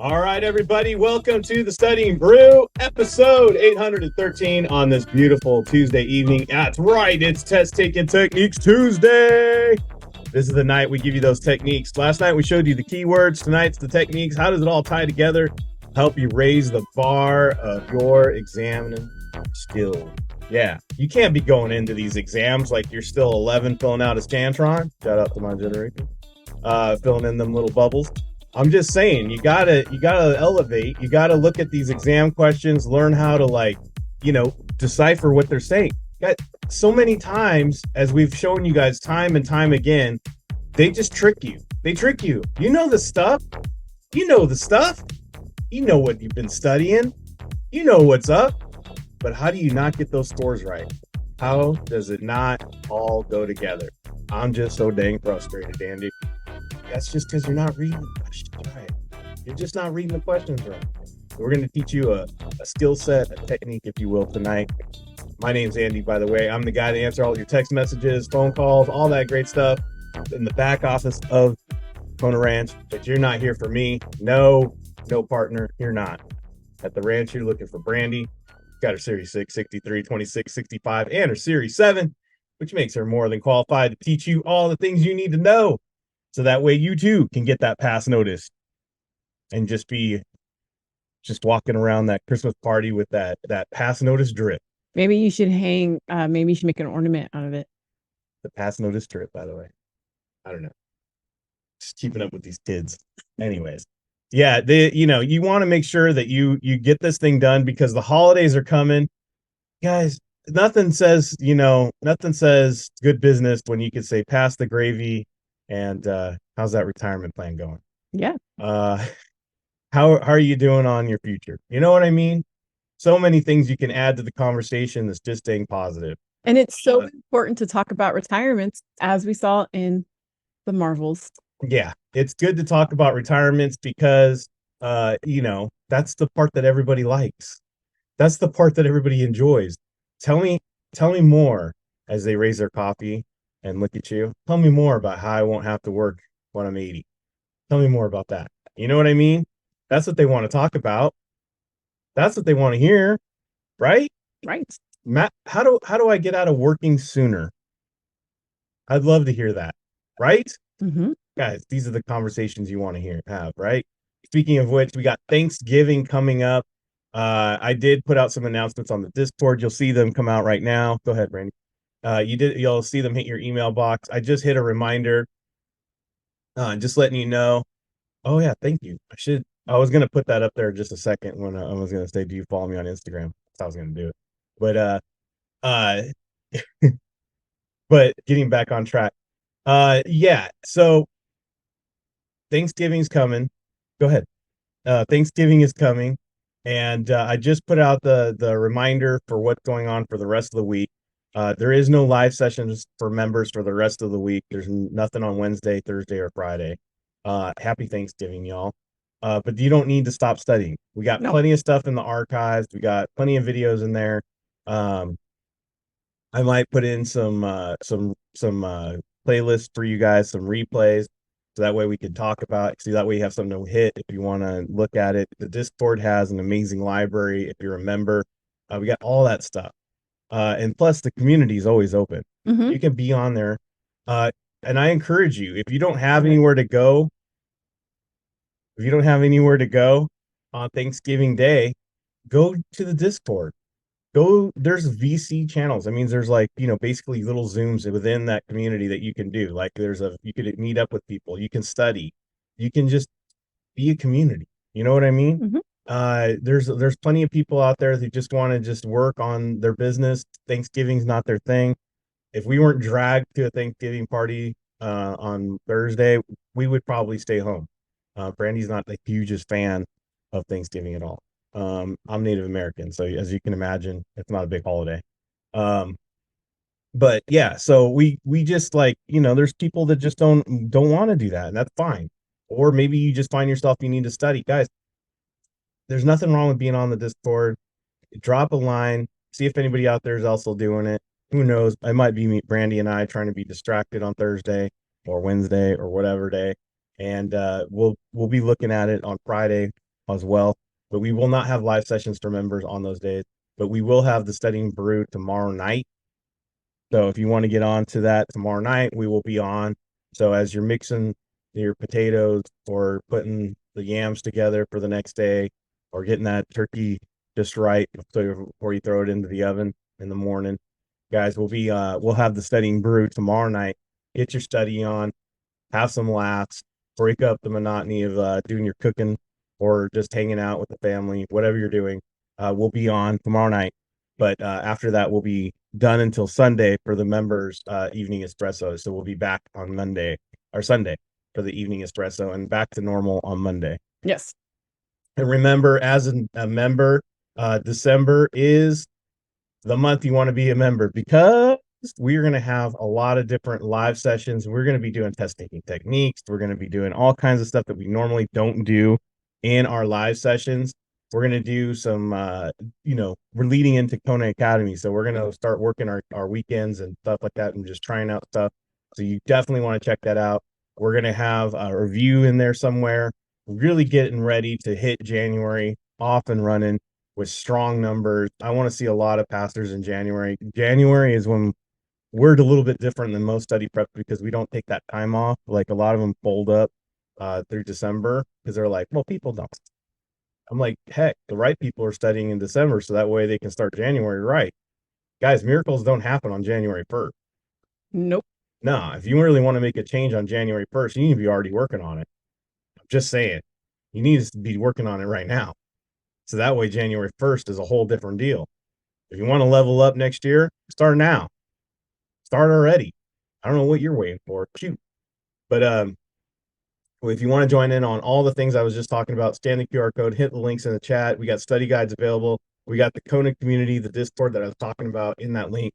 All right, everybody, welcome to the Studying Brew, episode 813 on this beautiful Tuesday evening. That's right, it's Test Taking Techniques Tuesday. This is the night we give you those techniques. Last night we showed you the keywords. Tonight's the techniques. How does it all tie together? Help you raise the bar of your examining skill. Yeah, you can't be going into these exams like you're still 11 filling out a Scantron. Shout out to my generation. Filling in them little bubbles. I'm just saying, you gotta elevate. You gotta look at these exam questions, learn how to decipher what they're saying. Got so many times, as we've shown you guys time and time again, they just trick you. They trick you. You know the stuff. You know the stuff. You know what you've been studying. You know what's up. But how do you not get those scores right? How does it not all go together? I'm just so dang frustrated, Andy. That's just because you're not reading the questions right. You're just not reading the questions right. We're going to teach you a skill set, a technique, if you will, tonight. My name's Andy, by the way. I'm the guy to answer all your text messages, phone calls, all that great stuff in the back office of Kona Ranch. But you're not here for me. No, partner. You're not. At the ranch, you're looking for Brandy. Got her Series 6, 63, 26, 65, and her Series 7, which makes her more than qualified to teach you all the things you need to know. So that way you too can get that pass notice and just walking around that Christmas party with that pass notice drip. Maybe you should maybe you should make an ornament out of it. The pass notice drip, by the way. I don't know. Just keeping up with these kids. Anyways. Yeah, you want to make sure that you get this thing done because the holidays are coming. Guys, nothing says good business when you could say pass the gravy. And how's that retirement plan going? Yeah. How are you doing on your future? You know what I mean? So many things you can add to the conversation that's just staying positive. And it's so important to talk about retirements, as we saw in the Marvels. Yeah, it's good to talk about retirements because that's the part that everybody likes. That's the part that everybody enjoys. Tell me more as they raise their coffee and look at you. Tell me more about how I won't have to work when I'm 80. Tell me more about that. You know what I mean? That's what they want to talk about. That's what they want to hear, right? Right. Matt, how do I get out of working sooner? I'd love to hear that, right? Mm-hmm. Guys, these are the conversations you want to have, right? Speaking of which, we got Thanksgiving coming up. I did put out some announcements on the Discord. You'll see them come out right now. Go ahead, Randy. You'll see them hit your email box. I just hit a reminder. Just letting you know. Oh yeah, thank you. I was gonna put that up there just a second when I was gonna say, do you follow me on Instagram? That's how I was gonna do it. But uh but getting back on track. Yeah, so Thanksgiving's coming. Go ahead. Thanksgiving is coming. And I just put out the reminder for what's going on for the rest of the week. There is no live sessions for members for the rest of the week. There's nothing on Wednesday, Thursday, or Friday. Happy Thanksgiving, y'all. But you don't need to stop studying. We got plenty of stuff in the archives. We got plenty of videos in there. I might put in some playlists for you guys, some replays, so that way we could talk about. See, that way you have something to hit if you want to look at it. The Discord has an amazing library if you're a member. We got all that stuff. And plus the community is always open. Mm-hmm. You can be on there. And I encourage you, if you don't have anywhere to go on Thanksgiving Day, go to the Discord. There's VC channels. I mean, there's basically little Zooms within that community that you can do. Like you could meet up with people, you can study, you can just be a community. You know what I mean? Mm-hmm. There's plenty of people out there that just want to just work on their business. Thanksgiving's not their thing. If we weren't dragged to a Thanksgiving party on Thursday, we would probably stay home. Brandy's not the hugest fan of Thanksgiving at all. I'm Native American, so as you can imagine, it's not a big holiday. But yeah, so we just there's people that just don't want to do that, and that's fine. Or maybe you just find yourself you need to study. Guys, there's nothing wrong with being on the Discord. Drop a line, see if anybody out there is also doing it. Who knows? I might be Brandy and I trying to be distracted on Thursday or Wednesday or whatever day, and we'll be looking at it on Friday as well. But we will not have live sessions for members on those days. But we will have the Studying Brew tomorrow night. So if you want to get on to that tomorrow night, we will be on. So as you're mixing your potatoes or putting the yams together for the next day, or getting that turkey just right before you throw it into the oven in the morning, guys, we'll have the Studying Brew tomorrow night. Get your study on, have some laughs, break up the monotony of doing your cooking or just hanging out with the family, whatever you're doing. We'll be on tomorrow night, but after that, we'll be done until Sunday for the members' evening espresso. So we'll be back on Monday or Sunday for the evening espresso and back to normal on Monday. Yes. And remember, as a member, December is the month you want to be a member, because we're going to have a lot of different live sessions. We're going to be doing test taking techniques. We're going to be doing all kinds of stuff that we normally don't do in our live sessions. We're going to do some, we're leading into Kona Academy. So we're going to start working our weekends and stuff like that and just trying out stuff. So you definitely want to check that out. We're going to have a review in there somewhere, really getting ready to hit January off and running with strong numbers. I want to see a lot of pastors in January. January is when we're a little bit different than most study prep, because we don't take that time off. Like a lot of them fold up through December because they're like, well, people don't. I'm like, heck, the right people are studying in December, so that way they can start January right. Guys, miracles don't happen on January 1st. Nope. No, if you really want to make a change on January 1st, you need to be already working on it. I'm just saying, you need to be working on it right now. So that way January 1st is a whole different deal. If you want to level up next year, start now. Start already. I don't know what you're waiting for. Shoot. But if you want to join in on all the things I was just talking about, scan the QR code, hit the links in the chat. We got study guides available. We got the Kona community, the Discord that I was talking about in that link,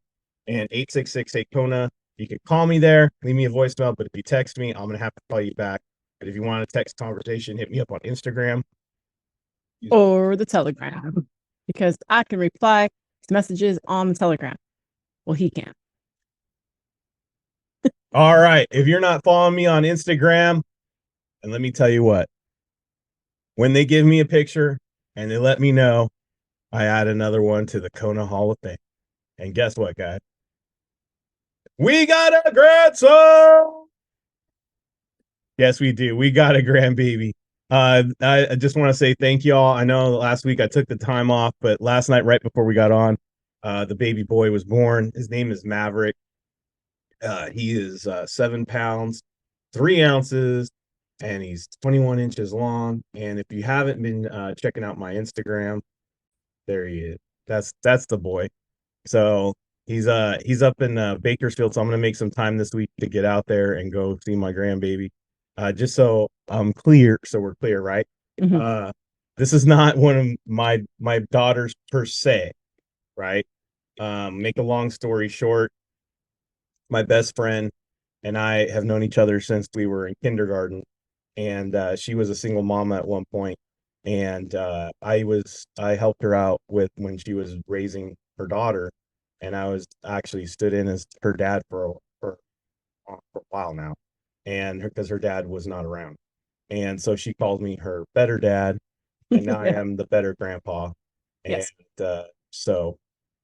and 866-8-KONA. You can call me there, leave me a voicemail, but if you text me, I'm going to have to call you back. But if you want a text conversation, hit me up on Instagram. Or the Telegram, because I can reply to messages on the Telegram. Well, he can't. All right. If you're not following me on Instagram, and let me tell you what, when they give me a picture and they let me know, I add another one to the Kona Hall of Fame. And guess what, guys? We got a grandson. Yes, we do. We got a grandbaby. I just want to say thank you all. I know last week I took the time off, but last night, right before we got on, the baby boy was born. His name is Maverick. He is 7 pounds, 3 ounces, and he's 21 inches long. And if you haven't been checking out my Instagram, there he is. That's the boy. So he's up in Bakersfield. So I'm gonna make some time this week to get out there and go see my grandbaby. Just so I'm clear, so we're clear, right? Mhm. This is not one of my daughters per se, right? Make a long story short, my best friend and I have known each other since we were in kindergarten, and she was a single mom at one point, and I helped her out with when she was raising her daughter, and I was actually stood in as her dad for a while now, and because her dad was not around, and so she called me her better dad, and now I am the better grandpa, and Yes. So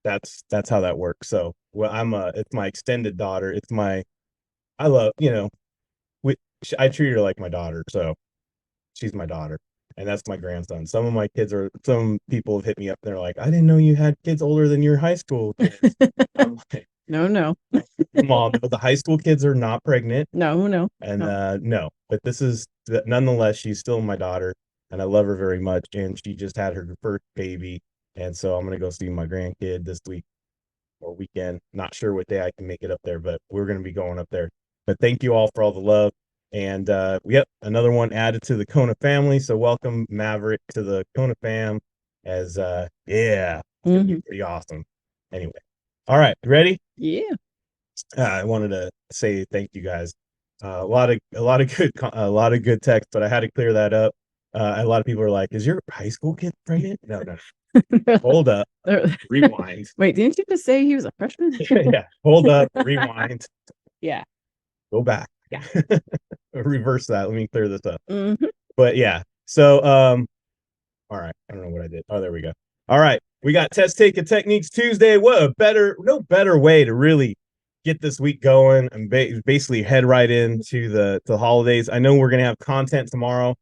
that's how that works. So well, it's my extended daughter. I love, I treat her like my daughter, so she's my daughter, and that's my grandson. Some people have hit me up. They're like, I didn't know you had kids older than your high school kids. I'm like, No. come on, the high school kids are not pregnant, No. and no, but nonetheless, she's still my daughter, and I love her very much. And she just had her first baby, and so I'm gonna go see my grandkid this week or weekend. Not sure what day I can make it up there, but we're gonna be going up there. But thank you all for all the love. And another one added to the Kona family. So welcome Maverick to the Kona fam. As it's gonna be pretty awesome. Anyway, all right, ready? Yeah. I wanted to say thank you guys. A lot of good text, but I had to clear that up. A lot of people are like, "Is your high school kid pregnant?" No. Hold up, rewind. Wait, didn't you just say he was a freshman? Yeah, hold up, rewind. Yeah. Go back. Yeah. Reverse that. Let me clear this up. Mm-hmm. But yeah, so All right. I don't know what I did. Oh, there we go. All right. We got Test Taking Techniques Tuesday. What no better way to really get this week going and basically head right into the holidays. I know we're going to have content tomorrow.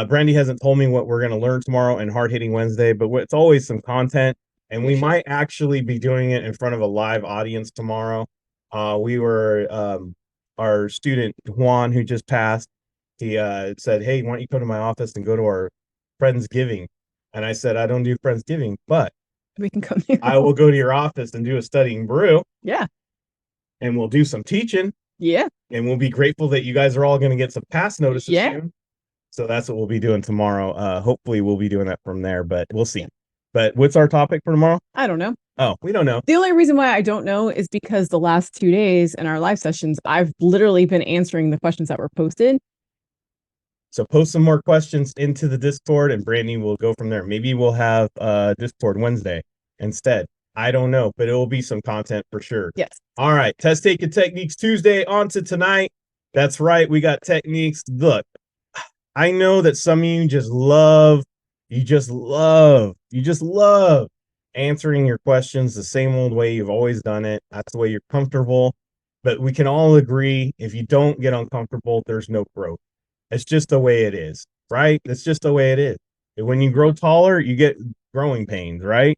Brandy hasn't told me what we're going to learn tomorrow in Hard Hitting Wednesday, but it's always some content. And we might actually be doing it in front of a live audience tomorrow. Our student Juan, who just passed, he said, "Hey, why don't you come to my office and go to our Friendsgiving?" And I said, "I don't do Friendsgiving, but we can come here. I will go to your office and do a Studying Brew. Yeah. And we'll do some teaching. Yeah. And we'll be grateful that you guys are all going to get some pass notices yeah. soon. So that's what we'll be doing tomorrow. Hopefully we'll be doing that from there, but we'll see. But what's our topic for tomorrow? I don't know. Oh, we don't know. The only reason why I don't know is because the last 2 days in our live sessions, I've literally been answering the questions that were posted. So post some more questions into the Discord and Brandy will go from there. Maybe we'll have Discord Wednesday instead. I don't know, but it will be some content for sure. Yes. All right. Test Taking Techniques Tuesday on to tonight. That's right. We got techniques. Look, I know that some of you just love answering your questions the same old way you've always done it. That's the way you're comfortable. But we can all agree if you don't get uncomfortable, there's no growth. It's just the way it is, right? It's just the way it is. When you grow taller, you get growing pains, right?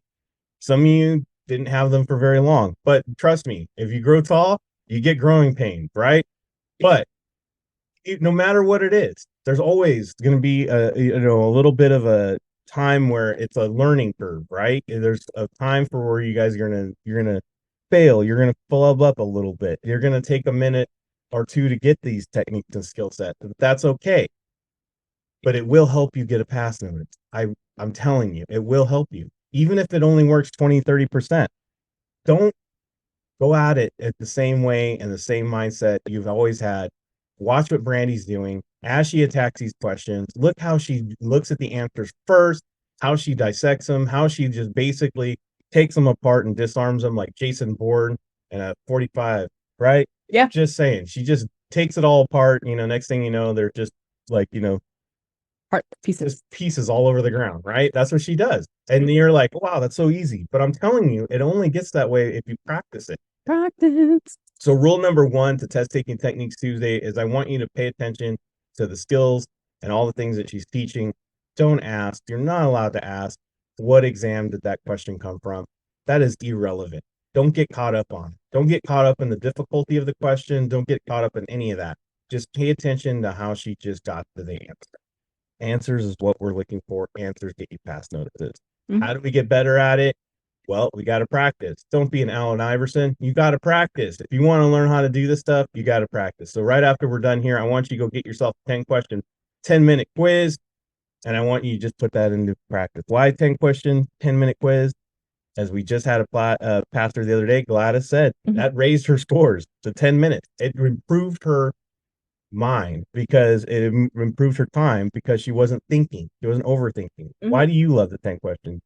Some of you didn't have them for very long, but trust me, if you grow tall, you get growing pains, right? But no matter what it is, there's always going to be a little bit of a time where it's a learning curve, right? There's a time for where you guys are gonna fail, you're gonna flub up a little bit, you're gonna take a minute or two to get these techniques and skill set. That's okay, but it will help you get a pass notice. I'm telling you, it will help you. Even if it only works 20-30%, don't go at it at the same way and the same mindset you've always had. Watch what Brandy's doing as she attacks these questions. Look how she looks at the answers first, how she dissects them, how she just basically takes them apart and disarms them like Jason Bourne and a 45, right? Yeah. Just saying. She just takes it all apart. Next thing you know, they're just like, pieces all over the ground, right? That's what she does. And you're like, wow, that's so easy. But I'm telling you, it only gets that way if you practice it. Practice. So rule number 1 to Test Taking Techniques Tuesday is I want you to pay attention to the skills and all the things that she's teaching. Don't ask. You're not allowed to ask, what exam did that question come from? That is irrelevant. Don't get caught up on it. Don't get caught up in the difficulty of the question. Don't get caught up in any of that. Just pay attention to how she just got to the answer. Answers is what we're looking for. Answers get you pass notices. Mm-hmm. How do we get better at it? Well, we got to practice. Don't be an Allen Iverson. You got to practice. If you want to learn how to do this stuff, you got to practice. So right after we're done here, I want you to go get yourself a 10-question, 10-minute quiz. And I want you to just put that into practice. Why 10-question, 10-minute quiz? As we just had a pastor the other day, Gladys said, that raised her scores to 10 minutes. It improved her mind because it improved her time because she wasn't thinking. She wasn't overthinking. Mm-hmm. Why do you love the 10 questions?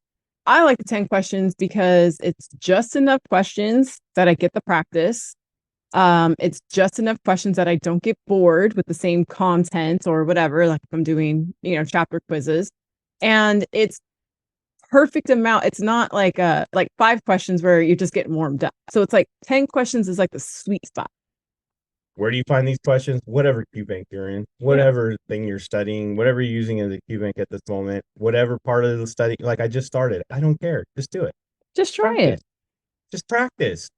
I like the 10 questions because it's just enough questions that I get the practice. It's just enough questions that I don't get bored with the same content or whatever, like if I'm doing, chapter quizzes. And it's perfect amount. It's not like 5 questions where you're just getting warmed up. So it's like 10 questions is like the sweet spot. Where do you find these questions? Whatever QBank you're in, whatever thing you're studying, whatever you're using as a QBank at this moment, whatever part of the study, like I just started. I don't care. Just do it. Just try it. Just practice.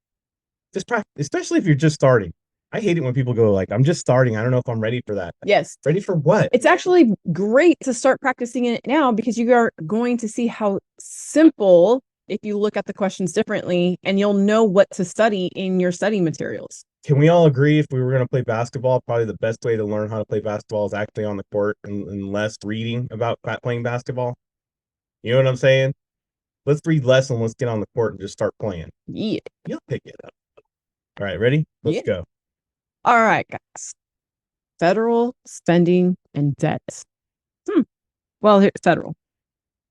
Just practice, especially if you're just starting. I hate it when people go like, I'm just starting. I don't know if I'm ready for that. Yes. Ready for what? It's actually great to start practicing it now because you are going to see how simple if you look at the questions differently and you'll know what to study in your study materials. Can we all agree if we were going to play basketball, probably the best way to learn how to play basketball is actually on the court and less reading about playing basketball? You know what I'm saying? Let's read less and let's get on the court and just start playing. Yeah. You'll pick it up. All right, ready? Let's go. All right, guys. Federal spending and debt. Well, here's federal.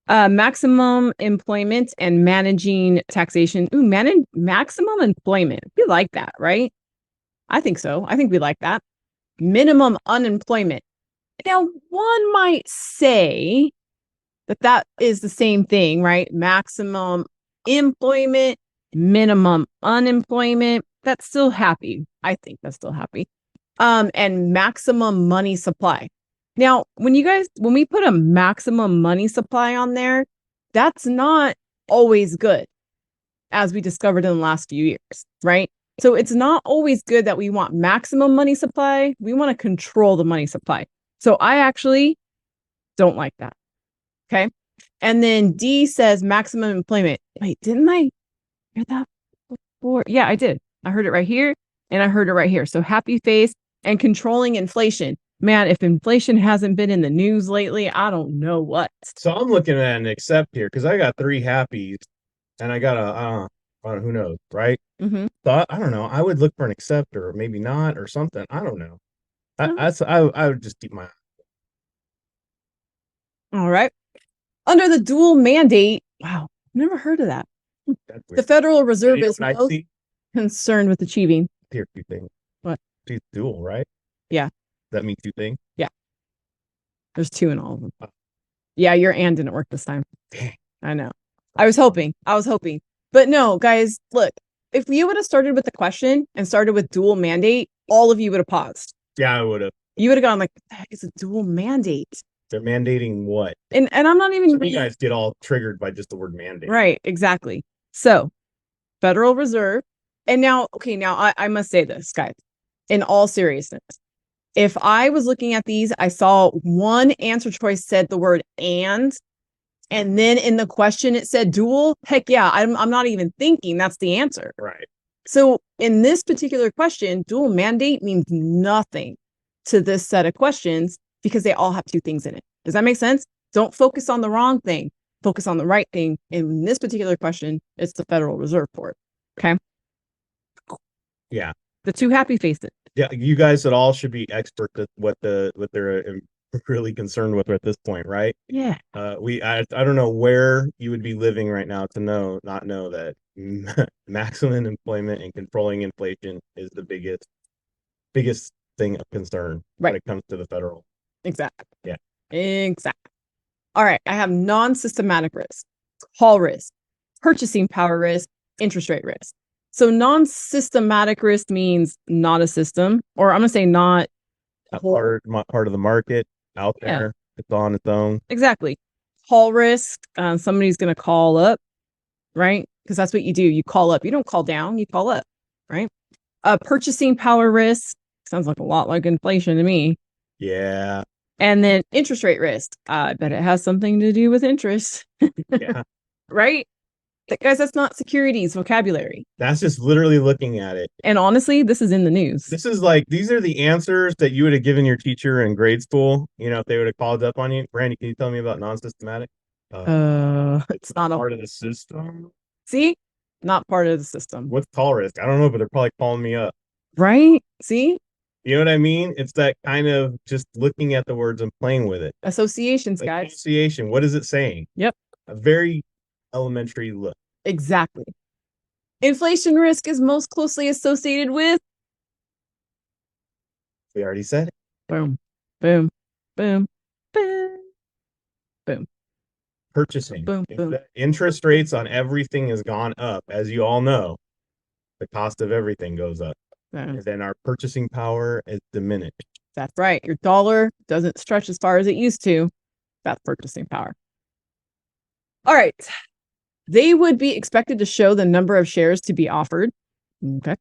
Maximum employment and managing taxation. Maximum employment. We like that, right? I think so. I think we like that. Minimum unemployment. Now, one might say that is the same thing, right? Maximum employment, minimum unemployment. That's still happy. I think that's still happy. And maximum money supply. Now, when we put a maximum money supply on there, that's not always good, as we discovered in the last few years, right? So it's not always good that we want maximum money supply. We want to control the money supply. So I actually don't like that. Okay. And then D says maximum employment. Wait, didn't I hear that before? Yeah, I did. I heard it right here and I heard it right here. So happy face and controlling inflation. Man, if inflation hasn't been in the news lately, I don't know what. So I'm looking at an accept here because I got 3 happies and I got who knows, right? Mm-hmm. So I don't know. I would look for an accept or maybe not or something. I don't know. I would just keep my. All right. Under the dual mandate. Wow. Never heard of that. The Federal Reserve is most concerned with achieving. Here, 2 things. What? It's dual, right? Yeah. That means 2 things? Yeah. There's 2 in all of them. Yeah, your and didn't work this time. Dang. I know. I was hoping. But no, guys, look, if you would have started with the question and started with dual mandate, all of you would have paused. Yeah, I would have. You would have gone like, what the heck is a dual mandate? They're mandating what? And I'm not even. So you guys get all triggered by just the word mandate. Right, exactly. So, Federal Reserve. And now, okay, now I must say this, guys, in all seriousness. If I was looking at these, I saw one answer choice said the word and then in the question it said dual. Heck yeah, I'm not even thinking that's the answer. Right. So in this particular question, dual mandate means nothing to this set of questions because they all have 2 things in it. Does that make sense? Don't focus on the wrong thing. Focus on the right thing. In this particular question, it's the Federal Reserve Board. Okay. Yeah. The 2 happy faces. Yeah, you guys at all should be experts at what they're really concerned with at this point, right? Yeah. I don't know where you would be living right now to not know that maximum employment and controlling inflation is the biggest thing of concern when it comes to the federal. Exactly. Yeah. Exactly. All right. I have non-systematic risk, call risk, purchasing power risk, interest rate risk. So non-systematic risk means not a system, or I'm going to say not part of the market out there. Yeah. It's on its own. Exactly. Call risk. Somebody's going to call up, right? Because that's what you do. You call up. You don't call down. You call up, right? Purchasing power risk. Sounds like a lot like inflation to me. Yeah. And then interest rate risk. I bet it has something to do with interest. Yeah. Right? Guys, that's not securities vocabulary. That's just literally looking at it. And honestly, this is in the news. This is like, these are the answers that you would have given your teacher in grade school, if they would have called up on you. Brandy, can you tell me about non-systematic? It's not part of the system. See? Not part of the system. What's call risk? I don't know, but they're probably calling me up. Right? See? You know what I mean? It's that kind of just looking at the words and playing with it. Associations, guys. Association. What is it saying? Yep. A very elementary look. Exactly. Inflation risk is most closely associated with. We already said it. Boom, boom, boom, boom, boom. Purchasing. Boom, if boom. The interest rates on everything has gone up, as you all know, the cost of everything goes up. And then our purchasing power is diminished. That's right. Your dollar doesn't stretch as far as it used to. That's purchasing power. All right. They would be expected to show the number of shares to be offered. Okay.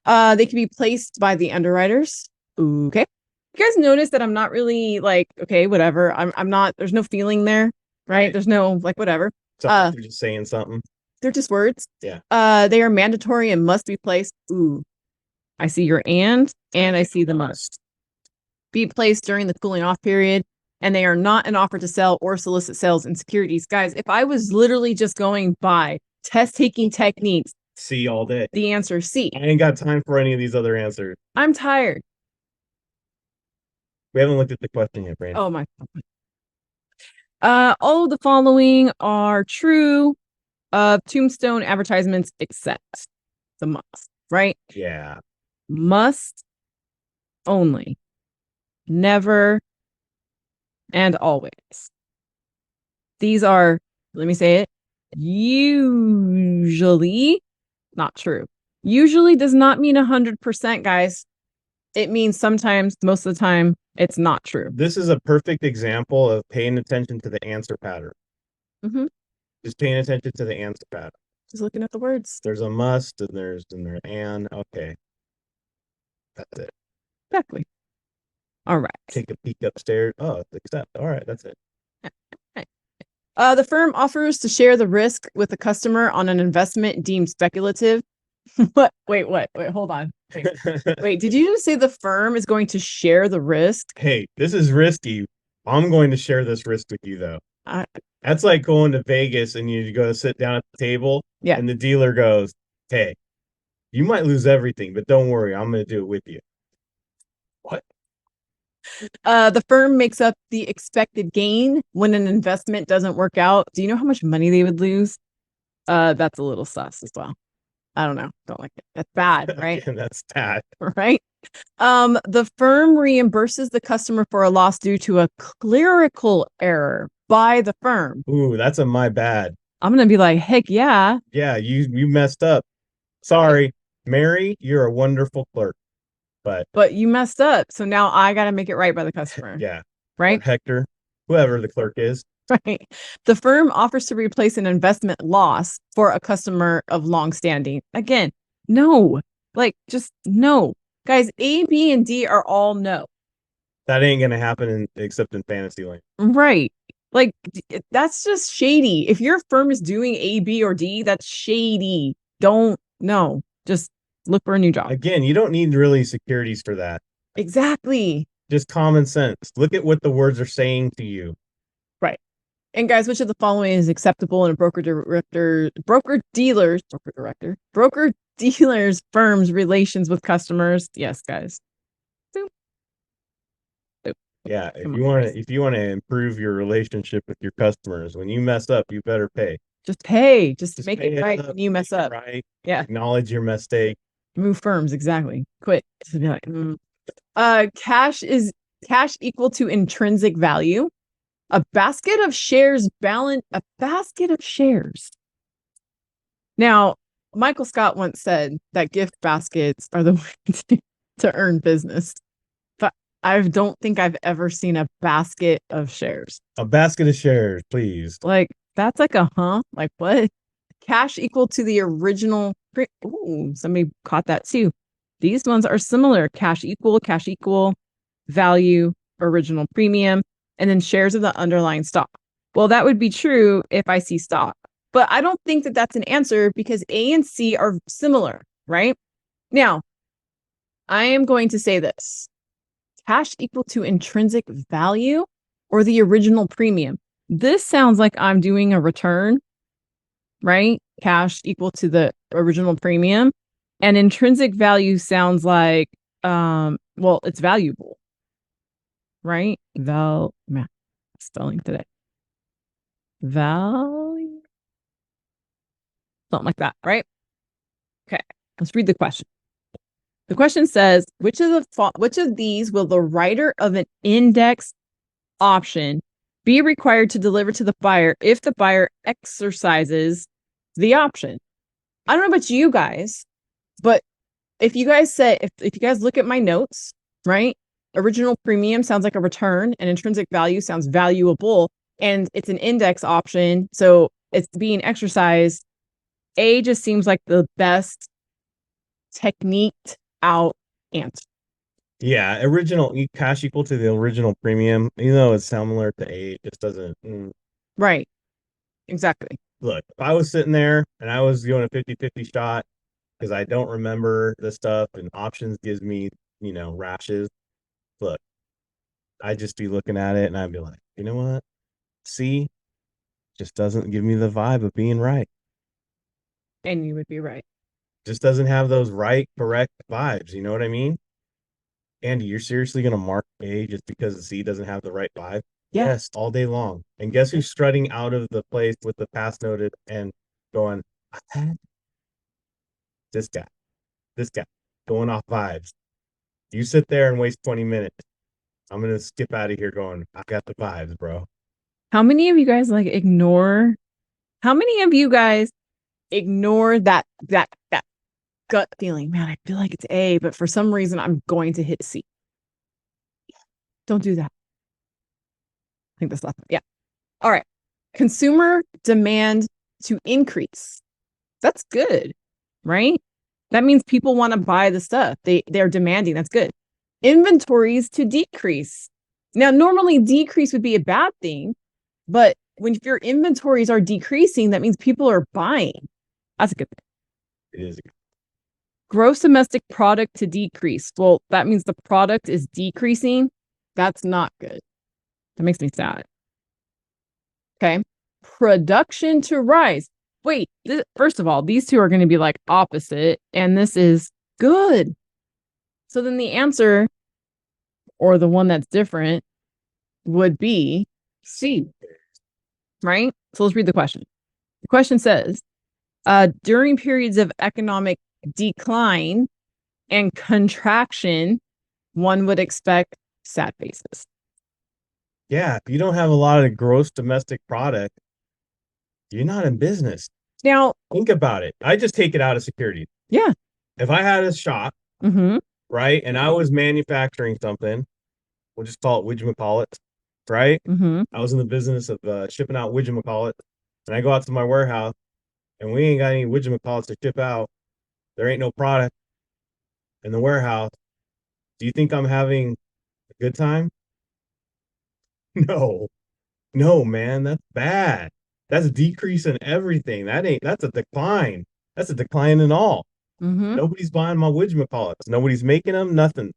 They can be placed by the underwriters. Okay. You guys notice that I'm not really like, okay, whatever. I'm not, there's no feeling there, right? There's no like, whatever. So they're just saying something. They're just words. Yeah. They are mandatory and must be placed. Ooh. I see your and I see the must. Be placed during the cooling off period. And they are not an offer to sell or solicit sales in securities. Guys, if I was literally just going by test-taking techniques. C all day. The answer is C. I ain't got time for any of these other answers. I'm tired. We haven't looked at the question yet, Brandon. Oh, my. All of the following are true of tombstone advertisements except the must, right? Yeah. Must only. Never and always. These are, let me say it, usually not true. Usually does not mean 100%, guys. It means sometimes, most of the time, it's not true. This is a perfect example of paying attention to the answer pattern. Mm-hmm. Just paying attention to the answer pattern. Just looking at the words. There's a must and there's an. Okay. That's it. Exactly. All right. Take a peek upstairs. Oh, accept. All right, that's it. The firm offers to share the risk with the customer on an investment deemed speculative. What? Wait, hold on. Wait, did you just say the firm is going to share the risk? Hey, this is risky. I'm going to share this risk with you, though. That's like going to Vegas and you go sit down at the table, yeah, and the dealer goes, "Hey, you might lose everything, but don't worry, I'm going to do it with you." What? The firm makes up the expected gain when an investment doesn't work out. Do you know how much money they would lose? That's a little sus as well. I don't know. Don't like it. That's bad, right? Again, that's bad. Right. The firm reimburses the customer for a loss due to a clerical error by the firm. Ooh, that's a my bad. I'm gonna be like, heck yeah. Yeah, you messed up. Sorry, Mary, you're a wonderful clerk. But you messed up. So now I gotta make it right by the customer. Yeah. Right. Or Hector, whoever the clerk is. Right. The firm offers to replace an investment loss for a customer of long standing. Again, no. Like, just no. Guys, A, B, and D are all no. That ain't gonna happen except in Fantasyland. Right. Like, that's just shady. If your firm is doing A, B, or D, that's shady. Don't, no. Just look for a new job. Again, you don't need really securities for that. Exactly. Just common sense. Look at what the words are saying to you. Right. And guys, which of the following is acceptable in a broker dealers firm's relations with customers? Yes, guys. Boop. Boop. Yeah, if you want to improve your relationship with your customers, when you mess up, you better pay. Just pay. Just make pay it right up, when you mess up. Right. Yeah. Acknowledge your mistake. Move firms, exactly. Quit. Just be like, cash equal to intrinsic value. A basket of shares a basket of shares. Now, Michael Scott once said that gift baskets are the way to earn business. But I don't think I've ever seen a basket of shares. A basket of shares, please. Like, that's like a like what? Cash equal to the original. Ooh, somebody caught that too. These ones are similar. Cash equal, value, original premium, and then shares of the underlying stock. Well, that would be true if I see stock, but I don't think that that's an answer because A and C are similar, right? Now, I am going to say this. Cash equal to intrinsic value or the original premium. This sounds like I'm doing a return, right? Cash equal to the original premium. And intrinsic value sounds like, well, it's valuable, right? Spelling today. Value. Something like that, right? Okay, let's read the question. The question says, which of these will the writer of an index option be required to deliver to the buyer if the buyer exercises the option? I don't know about you guys, but if you guys if you guys look at my notes, right? Original premium sounds like a return and intrinsic value sounds valuable and it's an index option. So it's being exercised. A just seems like the best techniqued out answer. Yeah, original cash equal to the original premium, even though it's similar to A, it just doesn't. Right. Exactly. Look, if I was sitting there and I was doing a 50-50 shot because I don't remember the stuff and options gives me, rashes. Look, I'd just be looking at it and I'd be like, you know what? C just doesn't give me the vibe of being right. And you would be right. Just doesn't have those right, correct vibes. You know what I mean? Andy, you're seriously going to mark A just because the C doesn't have the right vibe? Yeah. Yes, all day long. And guess who's strutting out of the place with the pass noted and going, this guy, going off vibes. You sit there and waste 20 minutes. I'm going to skip out of here going, I got the vibes, bro. How many of you guys ignore? How many of you guys ignore that gut feeling? Man, I feel like it's A, but for some reason I'm going to hit C. Don't do that. I think that's left. Yeah. All right. Consumer demand to increase. That's good, right? That means people want to buy the stuff. They're demanding. That's good. Inventories to decrease. Now, normally decrease would be a bad thing, but if your inventories are decreasing, that means people are buying. That's a good thing. It is. Gross domestic product to decrease. Well, that means the product is decreasing. That's not good. That makes me sad. Okay. Production to rise. Wait, first of all, these two are going to be like opposite, and this is good. So then the answer, or the one that's different, would be C. Right? So let's read the question. The question says, during periods of economic decline and contraction, one would expect sad faces. Yeah, if you don't have a lot of gross domestic product, you're not in business. Now, think about it. I just take it out of security. Yeah. If I had a shop, right, and I was manufacturing something, we'll just call it whatchamacallit, right? I was in the business of shipping out whatchamacallit, and I go out to my warehouse, and we ain't got any whatchamacallits to ship out. There ain't no product in the warehouse. Do you think I'm having a good time? No, man, that's bad. That's a decrease in everything. That's a decline. That's a decline in all. Nobody's buying my whatchamacallits. Nobody's making them, nothing.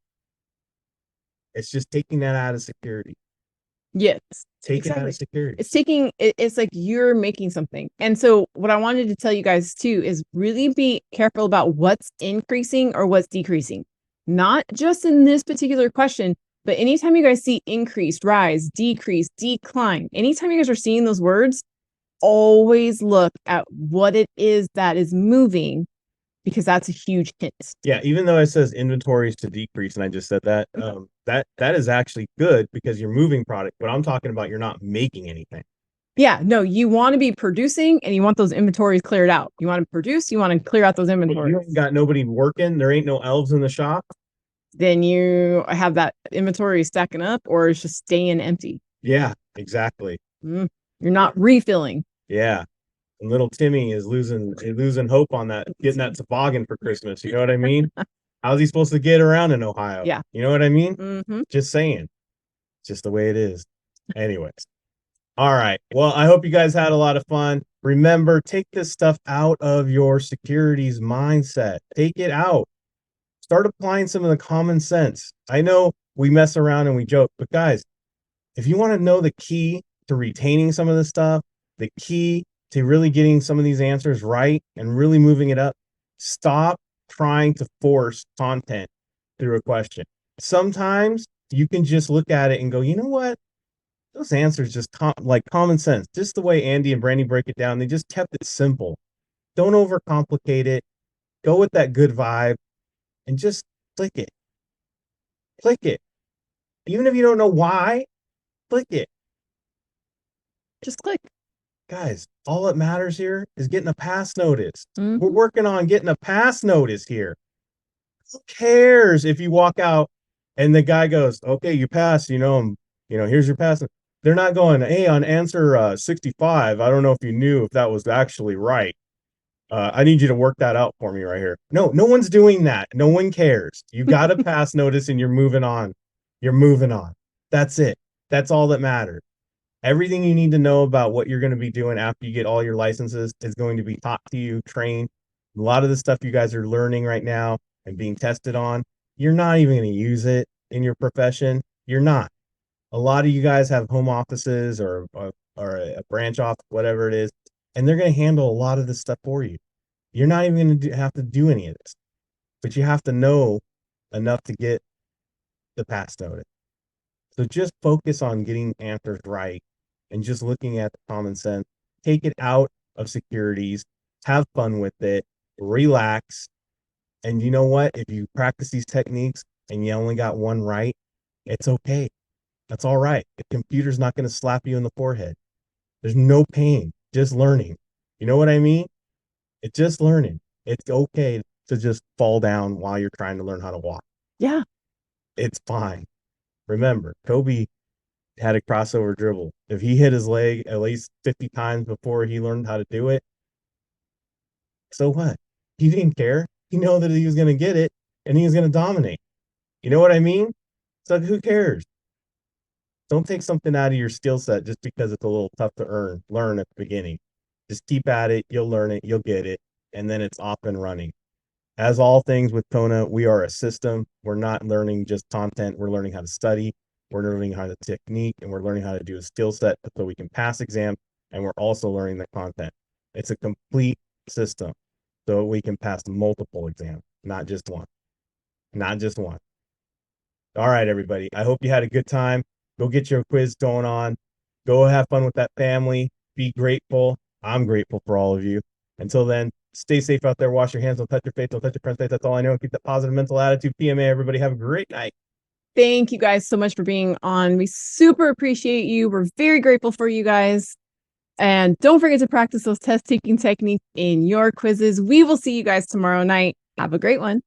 It's just taking that out of security. Yes. Take it out of security. It's like you're making something. And so what I wanted to tell you guys too is really be careful about what's increasing or what's decreasing. Not just in this particular question, but anytime you guys see increase, rise, decrease, decline, anytime you guys are seeing those words, always look at what it is that is moving, because that's a huge hint. Yeah, even though it says inventories to decrease, and I just said that, that is actually good because you're moving product, but I'm talking about you're not making anything. Yeah, no, you want to be producing and you want those inventories cleared out. You want to produce, you want to clear out those inventories. You ain't got nobody working, there ain't no elves in the shop. Then you have that inventory stacking up, or it's just staying empty. Yeah, exactly. You're not refilling. Yeah. And little Timmy is losing hope on that, getting that toboggan for Christmas. You know what I mean? How's he supposed to get around in Ohio? Yeah. You know what I mean? Just saying. Just the way it is. Anyways. All right. Well, I hope you guys had a lot of fun. Remember, take this stuff out of your securities mindset. Take it out. Start applying some of the common sense. I know we mess around and we joke, but guys, if you want to know the key to retaining some of this stuff, the key to really getting some of these answers right and really moving it up, stop trying to force content through a question. Sometimes you can just look at it and go, you know what? Those answers just like common sense, just the way Andy and Brandy break it down. They just kept it simple. Don't overcomplicate it. Go with that good vibe and just click it. Click it. Even if you don't know why, click it. Just click. Guys, all that matters here is getting a pass notice. We're working on getting a pass notice here. Who cares if you walk out and the guy goes, okay, you passed, here's your pass. They're not going, hey, on answer 65, I don't know if you knew if that was actually right. I need you to work that out for me right here. No one's doing that. No one cares. You got a pass notice and you're moving on. You're moving on. That's it. That's all that matters. Everything you need to know about what you're going to be doing after you get all your licenses is going to be taught to you, trained. A lot of the stuff you guys are learning right now and being tested on, you're not even going to use it in your profession. You're not. A lot of you guys have home offices or a branch office, whatever it is, and they're going to handle a lot of this stuff for you. You're not even going to have to do any of this, but you have to know enough to get the pass notice. So just focus on getting answers right and just looking at the common sense. Take it out of securities, have fun with it, relax. And you know what? If you practice these techniques and you only got one right, it's okay. That's all right. The computer's not going to slap you in the forehead. There's no pain, just learning. You know what I mean? It's just learning. It's okay to just fall down while you're trying to learn how to walk. Yeah. It's fine. Remember, Kobe had a crossover dribble. If he hit his leg at least 50 times before he learned how to do it, so what? He didn't care. He knew that he was going to get it and he was going to dominate. You know what I mean? So who cares? Don't take something out of your skill set just because it's a little tough to learn at the beginning. Just keep at it. You'll learn it. You'll get it. And then it's off and running. As all things with Kona, we are a system. We're not learning just content. We're learning how to study. We're learning how to technique, and we're learning how to do a skill set so we can pass exams. And we're also learning the content. It's a complete system, so we can pass multiple exams, not just one. Not just one. All right, everybody. I hope you had a good time. Go get your quiz going on. Go have fun with that family. Be grateful. I'm grateful for all of you. Until then, stay safe out there. Wash your hands. Don't touch your face. Don't touch your friend's face. That's all I know. Keep that positive mental attitude. PMA, everybody. Have a great night. Thank you guys so much for being on. We super appreciate you. We're very grateful for you guys. And don't forget to practice those test taking techniques in your quizzes. We will see you guys tomorrow night. Have a great one.